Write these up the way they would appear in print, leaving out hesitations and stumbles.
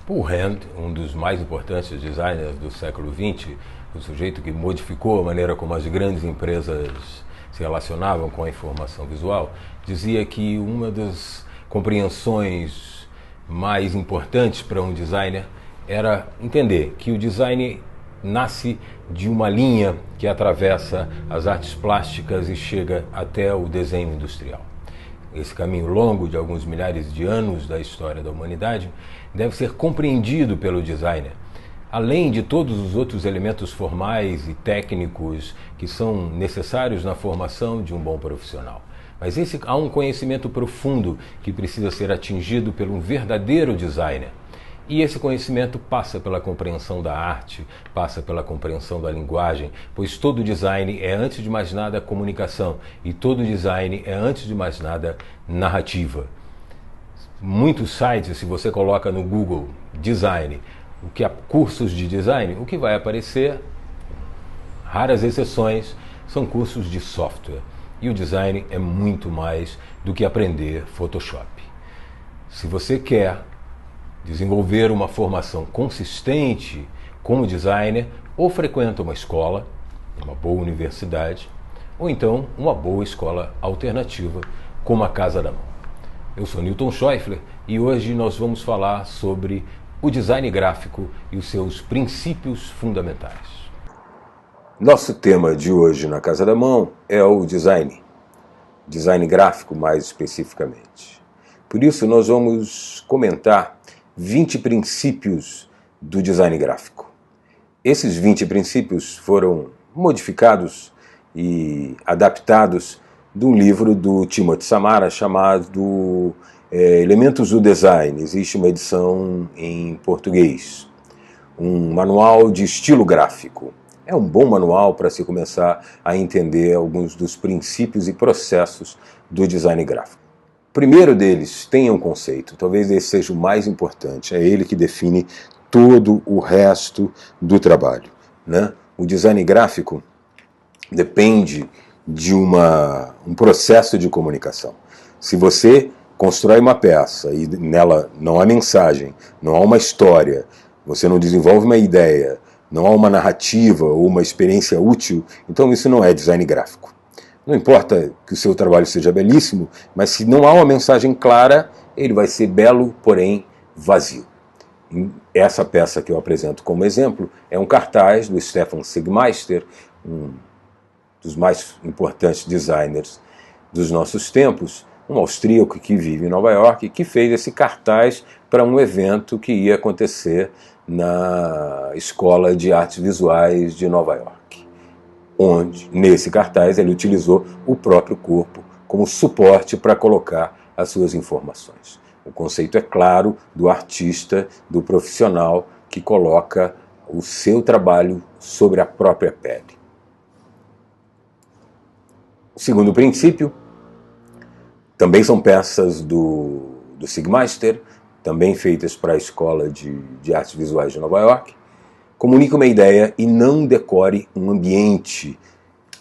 Paul Rand, um dos mais importantes designers do século XX, o sujeito que modificou a maneira como as grandes empresas se relacionavam com a informação visual, dizia que uma das compreensões mais importantes para um designer era entender que o design nasce de uma linha que atravessa as artes plásticas e chega até o desenho industrial. Esse caminho longo de alguns milhares de anos da história da humanidade deve ser compreendido pelo designer, além de todos os outros elementos formais e técnicos que são necessários na formação de um bom profissional. Mas há um conhecimento profundo que precisa ser atingido por um verdadeiro designer. E esse conhecimento passa pela compreensão da arte, passa pela compreensão da linguagem, pois todo design é, antes de mais nada, comunicação, e todo design é, antes de mais nada, narrativa. Muitos sites, se você coloca no Google design, o que há cursos de design, o que vai aparecer, raras exceções, são cursos de software. E o design é muito mais do que aprender Photoshop. Se você quer desenvolver uma formação consistente como designer, ou frequenta uma escola, uma boa universidade, ou então uma boa escola alternativa, como a Casa da Mão. Eu sou Newton Schäufler e hoje nós vamos falar sobre o design gráfico e os seus princípios fundamentais. Nosso tema de hoje na Casa da Mão é o design gráfico mais especificamente. Por isso nós vamos comentar 20 princípios do design gráfico. Esses 20 princípios foram modificados e adaptados de um livro do Timothy Samara chamado Elementos do Design. Existe uma edição em português. Um manual de estilo gráfico. É um bom manual para se começar a entender alguns dos princípios e processos do design gráfico. O primeiro deles tem um conceito, talvez esse seja o mais importante, é ele que define todo o resto do trabalho, né? O design gráfico depende de um processo de comunicação. Se você constrói uma peça e nela não há mensagem, não há uma história, você não desenvolve uma ideia, não há uma narrativa ou uma experiência útil, então isso não é design gráfico. Não importa que o seu trabalho seja belíssimo, mas se não há uma mensagem clara, ele vai ser belo, porém vazio. Essa peça que eu apresento como exemplo é um cartaz do Stefan Siegmeister, um dos mais importantes designers dos nossos tempos, um austríaco que vive em Nova York, que fez esse cartaz para um evento que ia acontecer na Escola de Artes Visuais de Nova York. Onde, nesse cartaz, ele utilizou o próprio corpo como suporte para colocar as suas informações. O conceito é claro do artista, do profissional que coloca o seu trabalho sobre a própria pele. O segundo princípio, também são peças do Siegmeister, também feitas para a Escola de Artes Visuais de Nova York. Comunique uma ideia e não decore um ambiente.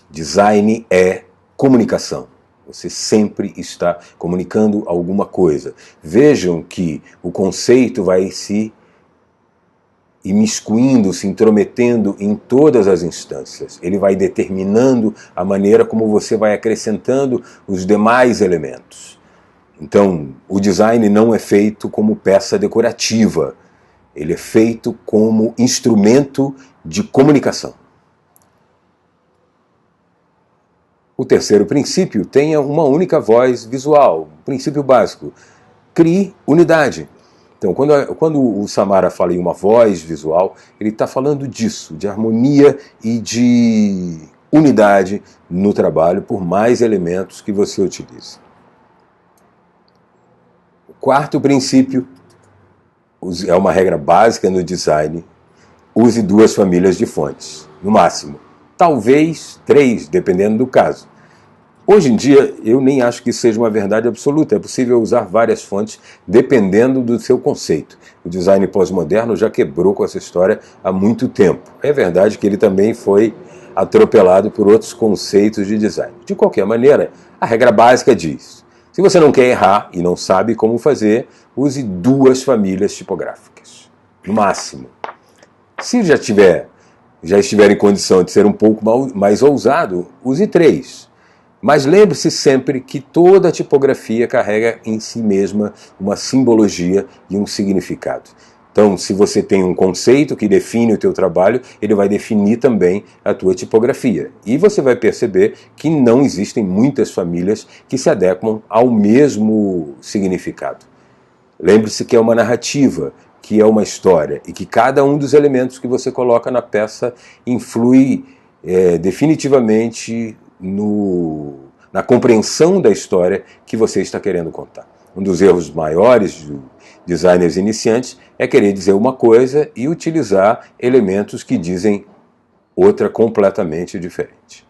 Design é comunicação. Você sempre está comunicando alguma coisa. Vejam que o conceito vai se imiscuindo, se intrometendo em todas as instâncias. Ele vai determinando a maneira como você vai acrescentando os demais elementos. Então, o design não é feito como peça decorativa. Ele é feito como instrumento de comunicação. O terceiro princípio, tenha uma única voz visual. Princípio básico. Crie unidade. Então, quando o Samara fala em uma voz visual, ele está falando disso, de harmonia e de unidade no trabalho, por mais elementos que você utilize. O quarto princípio, é uma regra básica no design, use 2 famílias de fontes, no máximo. Talvez 3, dependendo do caso. Hoje em dia, eu nem acho que isso seja uma verdade absoluta. É possível usar várias fontes, dependendo do seu conceito. O design pós-moderno já quebrou com essa história há muito tempo. É verdade que ele também foi atropelado por outros conceitos de design. De qualquer maneira, a regra básica diz: se você não quer errar e não sabe como fazer, use 2 famílias tipográficas. no máximo. Se já estiver em condição de ser um pouco mais ousado, use 3. Mas lembre-se sempre que toda tipografia carrega em si mesma uma simbologia e um significado. Então, se você tem um conceito que define o teu trabalho, ele vai definir também a tua tipografia. E você vai perceber que não existem muitas famílias que se adequam ao mesmo significado. Lembre-se que é uma narrativa, que é uma história, e que cada um dos elementos que você coloca na peça influi definitivamente na compreensão da história que você está querendo contar. Um dos erros maiores de designers iniciantes é querer dizer uma coisa e utilizar elementos que dizem outra completamente diferente.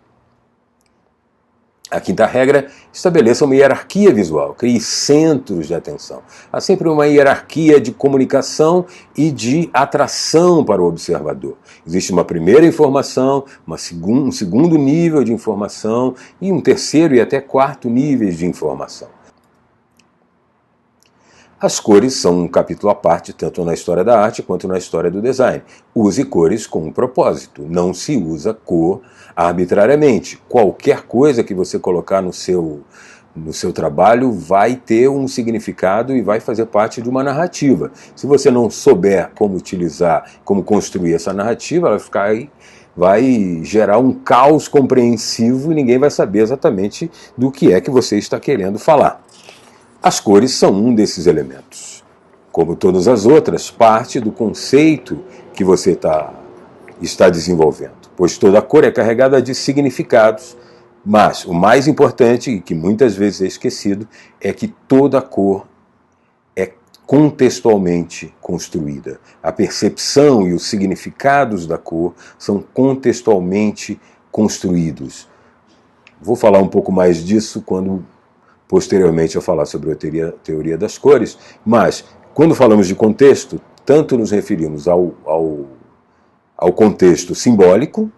A quinta regra, estabeleça uma hierarquia visual, crie centros de atenção. Há sempre uma hierarquia de comunicação e de atração para o observador. Existe uma primeira informação, um segundo nível de informação e um terceiro e até quarto níveis de informação. As cores são um capítulo à parte, tanto na história da arte quanto na história do design. Use cores com um propósito, não se usa cor arbitrariamente. Qualquer coisa que você colocar no seu trabalho vai ter um significado e vai fazer parte de uma narrativa. Se você não souber como utilizar, como construir essa narrativa, ela vai gerar um caos compreensivo e ninguém vai saber exatamente do que é que você está querendo falar. As cores são um desses elementos. Como todas as outras, parte do conceito que você está desenvolvendo, pois toda cor é carregada de significados, mas o mais importante, e que muitas vezes é esquecido, é que toda cor é contextualmente construída. A percepção e os significados da cor são contextualmente construídos. Vou falar um pouco mais disso quando posteriormente eu falar sobre a teoria das cores, mas quando falamos de contexto, tanto nos referimos ao contexto simbólico,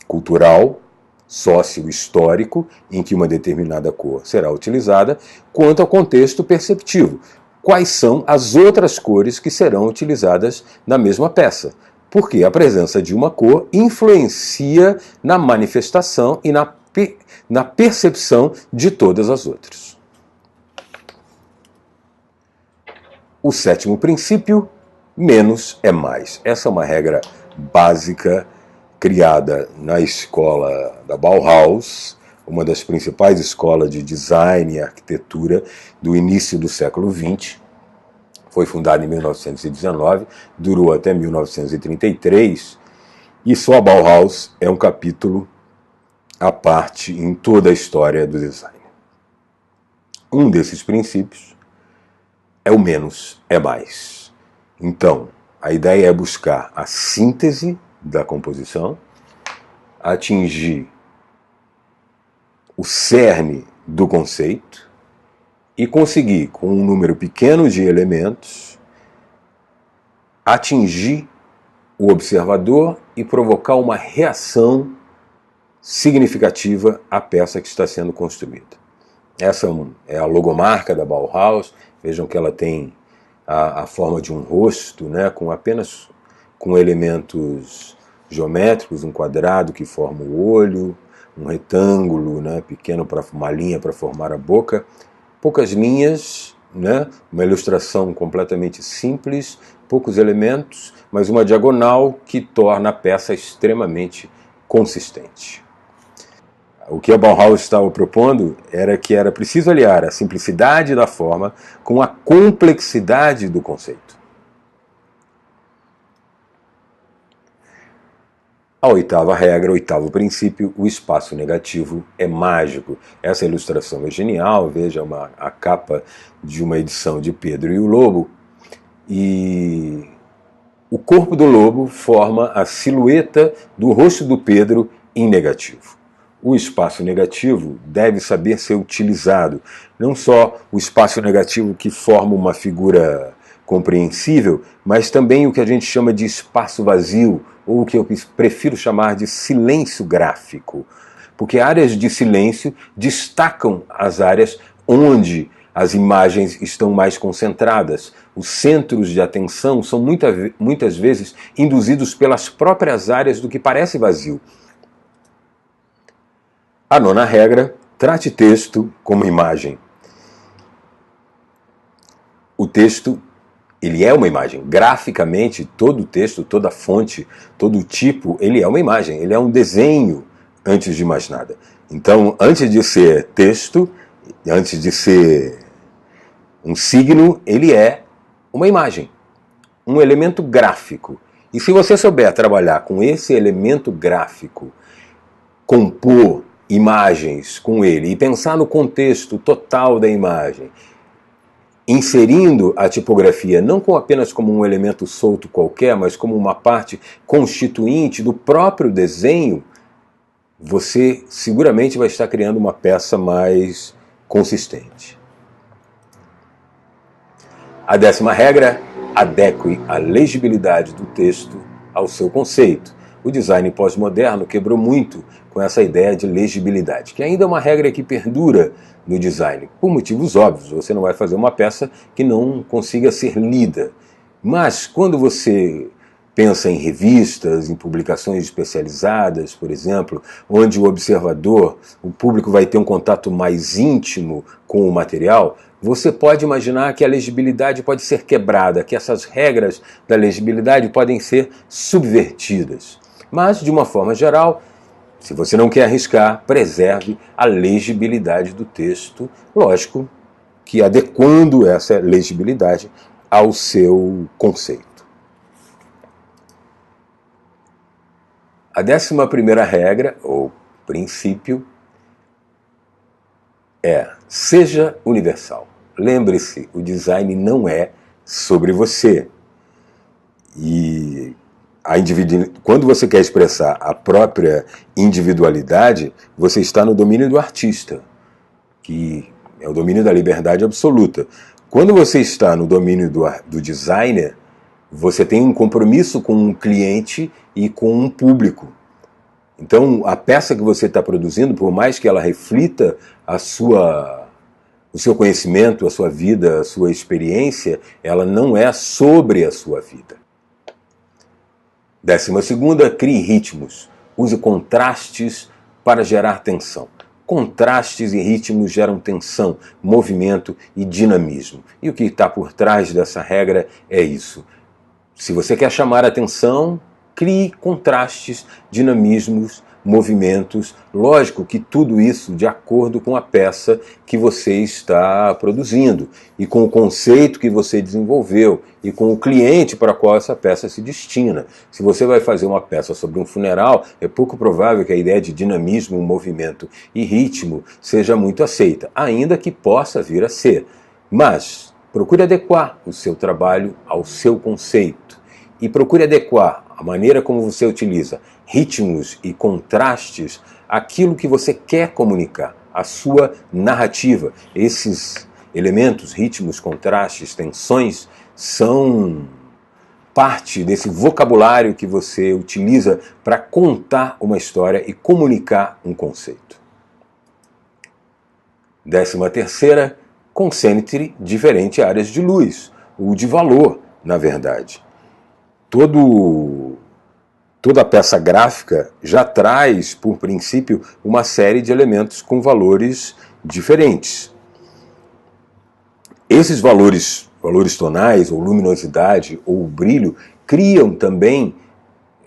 cultural, sócio-histórico, em que uma determinada cor será utilizada, quanto ao contexto perceptivo. Quais são as outras cores que serão utilizadas na mesma peça? Porque a presença de uma cor influencia na manifestação e na percepção de todas as outras. O 7º princípio, menos é mais. Essa é uma regra básica criada na escola da Bauhaus, uma das principais escolas de design e arquitetura do início do século XX. Foi fundada em 1919, durou até 1933, e só a Bauhaus é um capítulo à parte em toda a história do design. Um desses princípios é o menos é mais. Então, a ideia é buscar a síntese da composição, atingir o cerne do conceito e conseguir, com um número pequeno de elementos, atingir o observador e provocar uma reação significativa à peça que está sendo construída. Essa é a logomarca da Bauhaus. Vejam que ela tem a forma de um rosto, né, com elementos geométricos, um quadrado que forma o olho, um retângulo, né, pequeno para uma linha para formar a boca, poucas linhas, né, uma ilustração completamente simples, poucos elementos, mas uma diagonal que torna a peça extremamente consistente. O que a Bauhaus estava propondo era que era preciso aliar a simplicidade da forma com a complexidade do conceito. A 8ª regra, o 8º princípio, o espaço negativo é mágico. Essa ilustração é genial, veja a capa de uma edição de Pedro e o Lobo. E o corpo do lobo forma a silhueta do rosto do Pedro em negativo. O espaço negativo deve saber ser utilizado. Não só o espaço negativo que forma uma figura compreensível, mas também o que a gente chama de espaço vazio, ou o que eu prefiro chamar de silêncio gráfico. Porque áreas de silêncio destacam as áreas onde as imagens estão mais concentradas. Os centros de atenção são muitas vezes induzidos pelas próprias áreas do que parece vazio. A nona regra: trate texto como imagem. O texto, ele é uma imagem. Graficamente, todo texto, toda fonte, todo tipo, ele é uma imagem. Ele é um desenho, antes de mais nada. Então, antes de ser texto, antes de ser um signo, ele é uma imagem, um elemento gráfico. E se você souber trabalhar com esse elemento gráfico, compor imagens com ele e pensar no contexto total da imagem, inserindo a tipografia não apenas como um elemento solto qualquer, mas como uma parte constituinte do próprio desenho, você seguramente vai estar criando uma peça mais consistente. A 10ª regra: adeque a legibilidade do texto ao seu conceito. O design pós-moderno quebrou muito com essa ideia de legibilidade, que ainda é uma regra que perdura no design, por motivos óbvios. Você não vai fazer uma peça que não consiga ser lida. Mas quando você pensa em revistas, em publicações especializadas, por exemplo, onde o observador, o público vai ter um contato mais íntimo com o material, você pode imaginar que a legibilidade pode ser quebrada, que essas regras da legibilidade podem ser subvertidas. Mas, de uma forma geral, se você não quer arriscar, preserve a legibilidade do texto, lógico que adequando essa legibilidade ao seu conceito. A 11ª regra, ou princípio, é: seja universal. Lembre-se, o design não é sobre você. E quando você quer expressar a própria individualidade, você está no domínio do artista, que é o domínio da liberdade absoluta. Quando você está no domínio do designer, você tem um compromisso com um cliente e com um público. Então, a peça que você está produzindo, por mais que ela reflita o seu conhecimento, a sua vida, a sua experiência, ela não é sobre a sua vida. 12ª, crie ritmos. Use contrastes para gerar tensão. Contrastes e ritmos geram tensão, movimento e dinamismo. E o que está por trás dessa regra é isso. Se você quer chamar a atenção, crie contrastes, dinamismos, movimentos. Lógico que tudo isso de acordo com a peça que você está produzindo e com o conceito que você desenvolveu e com o cliente para qual essa peça se destina. Se você vai fazer uma peça sobre um funeral, é pouco provável que a ideia de dinamismo, movimento e ritmo seja muito aceita, ainda que possa vir a ser. Mas procure adequar o seu trabalho ao seu conceito e procure adequar a maneira como você utiliza ritmos e contrastes àquilo que você quer comunicar, a sua narrativa. Esses elementos, ritmos, contrastes, tensões, são parte desse vocabulário que você utiliza para contar uma história e comunicar um conceito. 13ª, concentre diferentes áreas de luz, ou de valor, na verdade. Toda peça gráfica já traz, por princípio, uma série de elementos com valores diferentes. Esses valores tonais, ou luminosidade, ou brilho,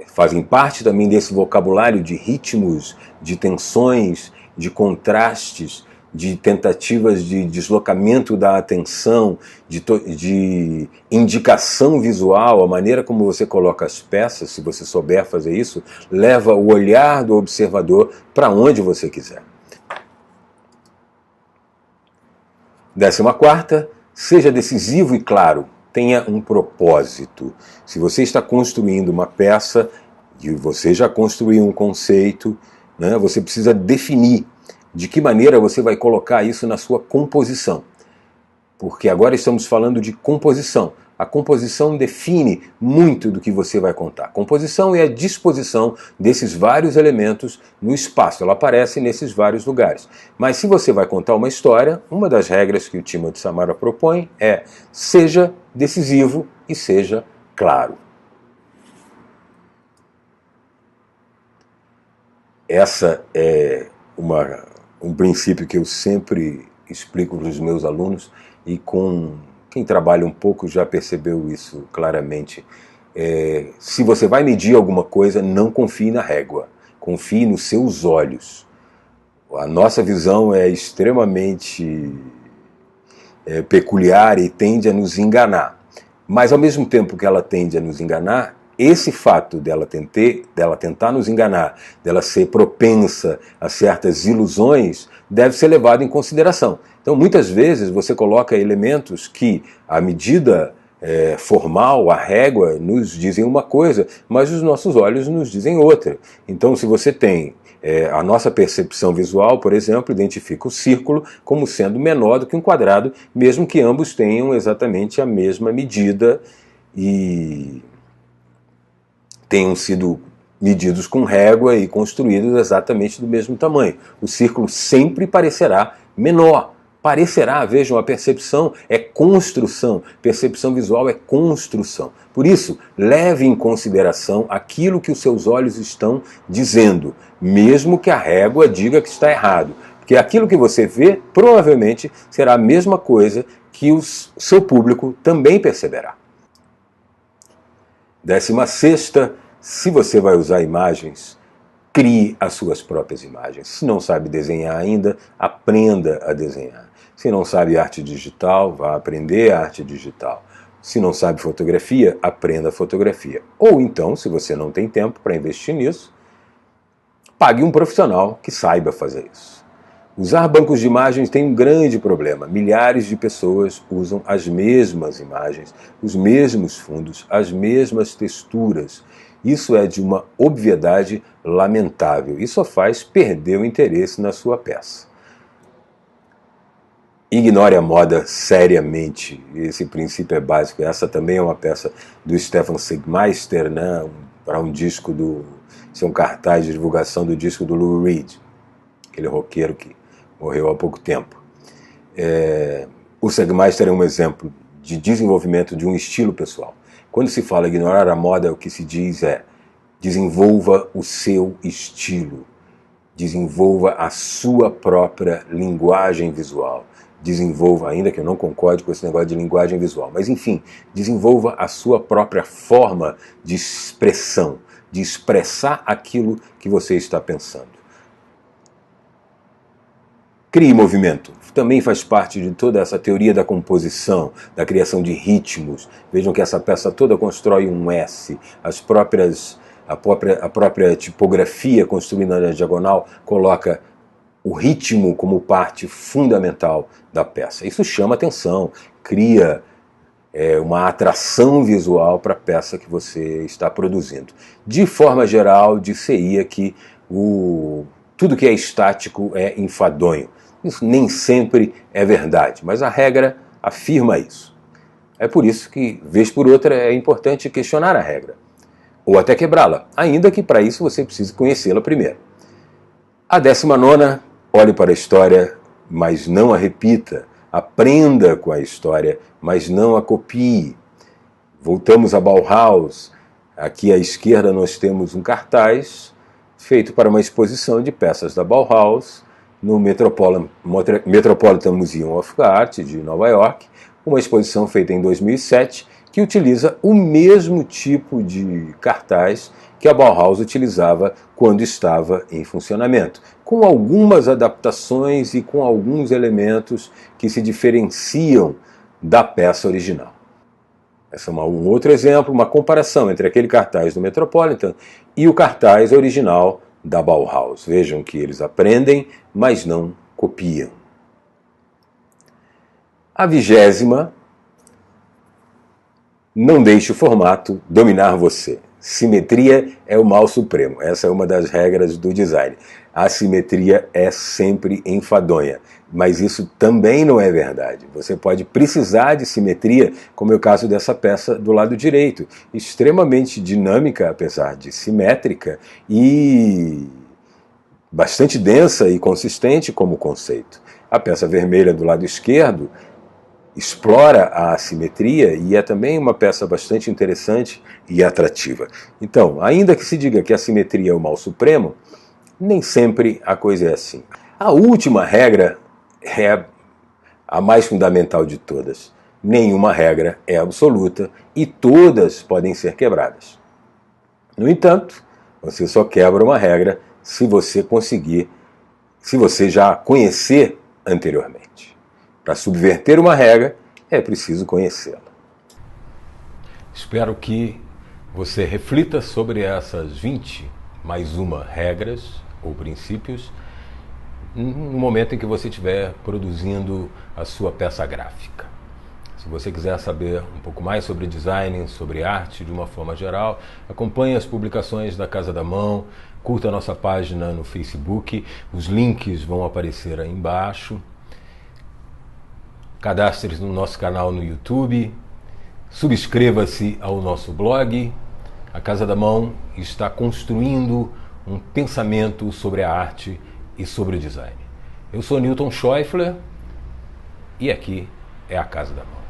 fazem parte também desse vocabulário de ritmos, de tensões, de contrastes, de tentativas de deslocamento da atenção, de indicação visual. A maneira como você coloca as peças, se você souber fazer isso, leva o olhar do observador para onde você quiser. 14ª, seja decisivo e claro, tenha um propósito. Se você está construindo uma peça e você já construiu um conceito, né, você precisa definir de que maneira você vai colocar isso na sua composição. Porque agora estamos falando de composição. A composição define muito do que você vai contar. A composição é a disposição desses vários elementos no espaço. Ela aparece nesses vários lugares. Mas se você vai contar uma história, uma das regras que o Timothy Samara propõe é: seja decisivo e seja claro. Essa é um princípio que eu sempre explico para os meus alunos, e com quem trabalha um pouco já percebeu isso claramente. Se você vai medir alguma coisa, não confie na régua, confie nos seus olhos. A nossa visão é extremamente peculiar e tende a nos enganar. Mas ao mesmo tempo que ela tende a nos enganar, esse fato dela tentar nos enganar, dela ser propensa a certas ilusões, deve ser levado em consideração. Então, muitas vezes, você coloca elementos que a medida formal, a régua, nos dizem uma coisa, mas os nossos olhos nos dizem outra. Então, se você tem a nossa percepção visual, por exemplo, identifica o círculo como sendo menor do que um quadrado, mesmo que ambos tenham exatamente a mesma medida e tenham sido medidos com régua e construídos exatamente do mesmo tamanho. O círculo sempre parecerá menor. Parecerá, vejam, a percepção é construção. Percepção visual é construção. Por isso, leve em consideração aquilo que os seus olhos estão dizendo, mesmo que a régua diga que está errado. Porque aquilo que você vê, provavelmente, será a mesma coisa que o seu público também perceberá. 16ª, se você vai usar imagens, crie as suas próprias imagens. Se não sabe desenhar ainda, aprenda a desenhar. Se não sabe arte digital, vá aprender arte digital. Se não sabe fotografia, aprenda fotografia. Ou então, se você não tem tempo para investir nisso, pague um profissional que saiba fazer isso. Usar bancos de imagens tem um grande problema. Milhares de pessoas usam as mesmas imagens, os mesmos fundos, as mesmas texturas. Isso é de uma obviedade lamentável e só faz perder o interesse na sua peça. Ignore a moda seriamente. Esse princípio é básico. Essa também é uma peça do Stefan Sigmeister, né? Para um disco Isso é um cartaz de divulgação do disco do Lou Reed, aquele roqueiro que morreu há pouco tempo. O Sigmeister é um exemplo de desenvolvimento de um estilo pessoal. Quando se fala ignorar a moda, o que se diz é: desenvolva o seu estilo, desenvolva a sua própria linguagem visual, desenvolva, ainda que eu não concorde com esse negócio de linguagem visual, mas enfim, desenvolva a sua própria forma de expressão, de expressar aquilo que você está pensando. Crie movimento. Também faz parte de toda essa teoria da composição, da criação de ritmos. Vejam que essa peça toda constrói um S. A própria tipografia construída na diagonal coloca o ritmo como parte fundamental da peça. Isso chama atenção, cria uma atração visual para a peça que você está produzindo. De forma geral, dir-se-ia que tudo que é estático é enfadonho. Isso nem sempre é verdade, mas a regra afirma isso. É por isso que, vez por outra, é importante questionar a regra, ou até quebrá-la, ainda que para isso você precise conhecê-la primeiro. A 19ª, olhe para a história, mas não a repita. Aprenda com a história, mas não a copie. Voltamos a Bauhaus. Aqui à esquerda nós temos um cartaz feito para uma exposição de peças da Bauhaus no Metropolitan Museum of Art de Nova York, uma exposição feita em 2007 que utiliza o mesmo tipo de cartaz que a Bauhaus utilizava quando estava em funcionamento, com algumas adaptações e com alguns elementos que se diferenciam da peça original. Esse é um outro exemplo, uma comparação entre aquele cartaz do Metropolitan e o cartaz original da Bauhaus. Vejam que eles aprendem, mas não copiam. A 20ª, não deixe o formato dominar você. Simetria é o mal supremo. Essa é uma das regras do design. A simetria é sempre enfadonha. Mas isso também não é verdade. Você pode precisar de simetria, como é o caso dessa peça do lado direito. Extremamente dinâmica, apesar de simétrica, e bastante densa e consistente como conceito. A peça vermelha do lado esquerdo explora a assimetria e é também uma peça bastante interessante e atrativa. Então, ainda que se diga que a simetria é o mal supremo, nem sempre a coisa é assim. A última regra é a mais fundamental de todas. Nenhuma regra é absoluta e todas podem ser quebradas. No entanto, você só quebra uma regra se você já a conhecer anteriormente. Para subverter uma regra, é preciso conhecê-la. Espero que você reflita sobre essas 20 mais uma regras ou princípios no momento em que você estiver produzindo a sua peça gráfica. Se você quiser saber um pouco mais sobre design, sobre arte de uma forma geral, acompanhe as publicações da Casa da Mão, curta a nossa página no Facebook, os links vão aparecer aí embaixo. Cadastre-se no nosso canal no YouTube, subscreva-se ao nosso blog. A Casa da Mão está construindo um pensamento sobre a arte e sobre o design. Eu sou Newton Schäufler e aqui é a Casa da Mão.